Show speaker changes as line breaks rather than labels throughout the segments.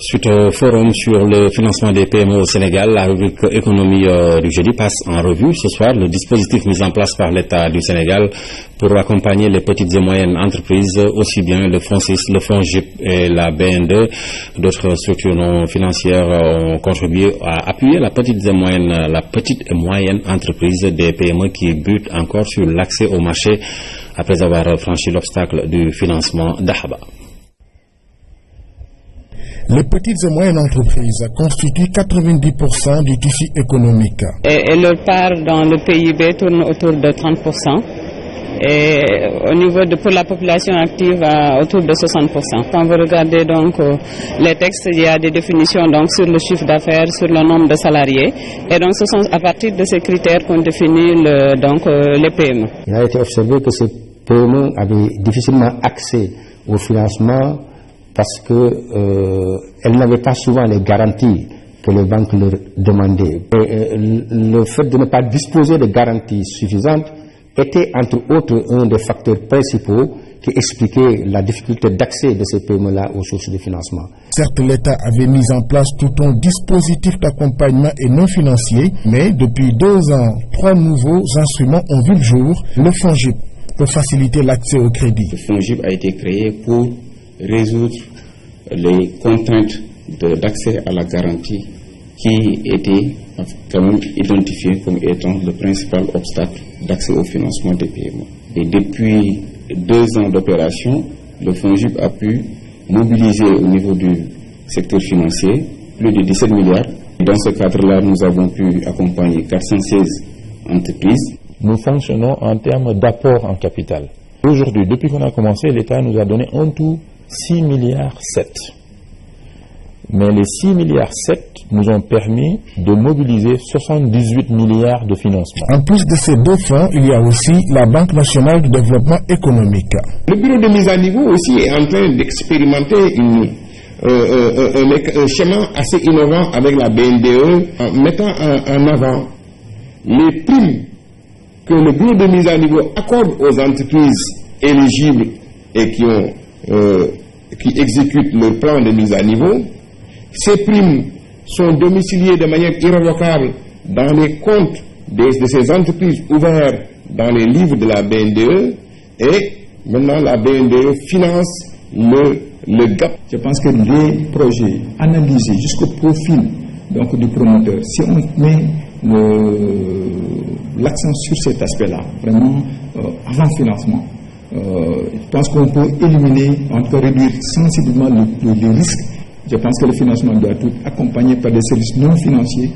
Suite au forum sur le financement des PME au Sénégal, la rubrique économie du jeudi passe en revue ce soir le dispositif mis en place par l'État du Sénégal pour accompagner les petites et moyennes entreprises, aussi bien le FONSIS, le FONGIP et la BN2. D'autres structures non financières ont contribué à appuyer la petite et moyenne entreprise des PME qui butent encore sur l'accès au marché après avoir franchi l'obstacle du financement d'Ahaba.
Les petites et moyennes entreprises constituent 90% du tissu économique.
Et leur part dans le PIB tourne autour de 30%. Et au niveau pour la population active, autour de 60%. Quand vous regardez donc les textes, il y a des définitions donc sur le chiffre d'affaires, sur le nombre de salariés. Et donc ce sont à partir de ces critères qu'on définit les PME.
Il a été observé que ces PME avaient difficilement accès au financement parce qu'elles n'avaient pas souvent les garanties que les banques leur demandaient. Et le fait de ne pas disposer de garanties suffisantes était entre autres un des facteurs principaux qui expliquait la difficulté d'accès de ces PME-là aux sources de financement.
Certes, l'État avait mis en place tout un dispositif d'accompagnement et non financier, mais depuis 2 ans, 3 nouveaux instruments ont vu le jour. Le FONGIP pour faciliter l'accès au crédit.
Le FONGIP a été créé pour résoudre les contraintes d'accès à la garantie qui étaient quand même identifiées comme étant le principal obstacle d'accès au financement des PME. Et depuis 2 ans d'opération, le FONGIP a pu mobiliser au niveau du secteur financier plus de 17 milliards. Dans ce cadre-là, nous avons pu accompagner 416 entreprises.
Nous fonctionnons en termes d'apport en capital. Aujourd'hui, depuis qu'on a commencé, l'État nous a donné en tout 6 milliards 7. Mais les 6 milliards 7 nous ont permis de mobiliser 78 milliards de financement.
En plus de ces 2 fonds, il y a aussi la Banque nationale de développement économique.
Le bureau de mise à niveau aussi est en train d'expérimenter un schéma assez innovant avec la BNDE en mettant en avant les primes que le bureau de mise à niveau accorde aux entreprises éligibles et qui exécutent leur plan de mise à niveau. Ces primes sont domiciliées de manière irrévocable dans les comptes de ces entreprises ouverts dans les livres de la BNDE et maintenant la BNDE finance le gap.
Je pense que les projets analysés jusqu'au profil donc, du promoteur, si on met l'accent sur cet aspect-là, vraiment avant financement, je pense qu'on peut éliminer, en tout cas réduire sensiblement les risques. Je pense que le financement doit être accompagné par des services non financiers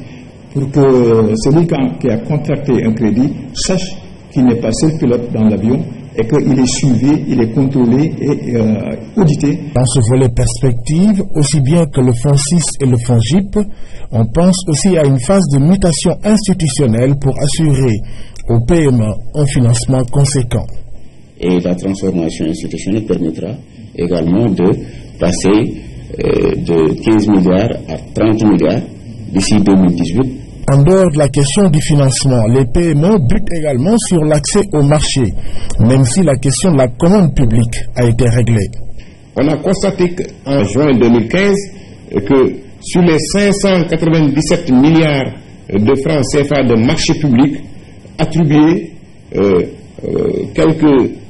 pour que celui qui a contracté un crédit sache qu'il n'est pas seul pilote dans l'avion et qu'il est suivi, il est contrôlé et audité.
Dans ce volet perspective, aussi bien que le FONSIS et le FONGIP, on pense aussi à une phase de mutation institutionnelle pour assurer aux PME un financement conséquent.
Et la transformation institutionnelle permettra également de passer de 15 milliards à 30 milliards d'ici 2018.
En dehors de la question du financement, les PME butent également sur l'accès au marché, même si la question de la commande publique a été réglée.
On a constaté qu'en juin 2015, que sur les 597 milliards de francs CFA de marché public attribués,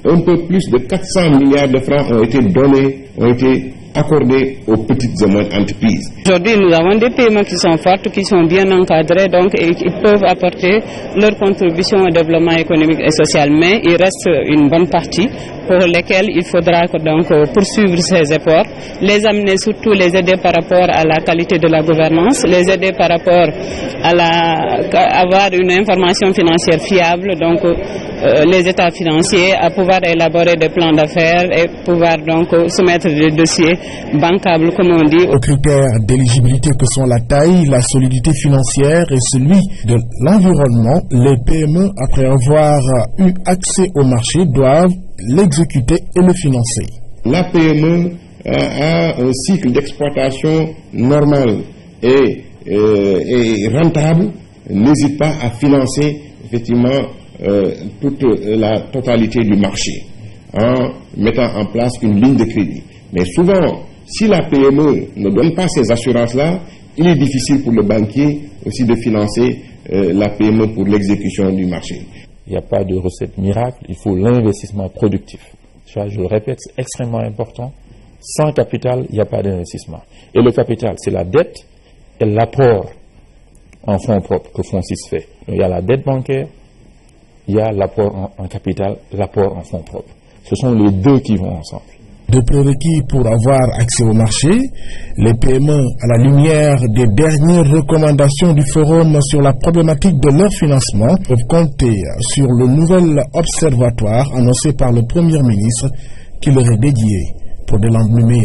un peu plus de 400 milliards de francs ont été donnés, ont été accordés aux petites et moyennes entreprises.
Aujourd'hui, nous avons des PME qui sont fortes, qui sont bien encadrées, donc et qui peuvent apporter leur contribution au développement économique et social. Mais il reste une bonne partie pour lesquelles il faudra donc poursuivre ces efforts, les amener surtout, les aider par rapport à la qualité de la gouvernance, les aider par rapport à avoir une information financière fiable, donc les états financiers, à pouvoir élaborer des plans d'affaires et pouvoir donc soumettre des dossiers bancables, comme on dit.
Aux critères d'éligibilité que sont la taille, la solidité financière et celui de l'environnement, les PME, après avoir eu accès au marché, doivent l'exécuter et le financer.
La PME a un cycle d'exploitation normal et rentable, n'hésite pas à financer effectivement toute la totalité du marché en mettant en place une ligne de crédit. Mais souvent, Si la PME ne donne pas ces assurances-là, il est difficile pour le banquier aussi de financer la PME pour l'exécution du marché.
Il n'y a pas de recette miracle, il faut l'investissement productif. Ça, je le répète, c'est extrêmement important. Sans capital, il n'y a pas d'investissement. Et le capital, c'est la dette et l'apport en fonds propres que FONSIS fait. Donc, il y a la dette bancaire, il y a l'apport en capital, l'apport en fonds propres. Ce sont les deux qui vont ensemble.
Deux prérequis pour avoir accès au marché. Les PME, à la lumière des dernières recommandations du Forum sur la problématique de leur financement, peuvent compter sur le nouvel observatoire annoncé par le Premier ministre qui leur est dédié pour des lendemains.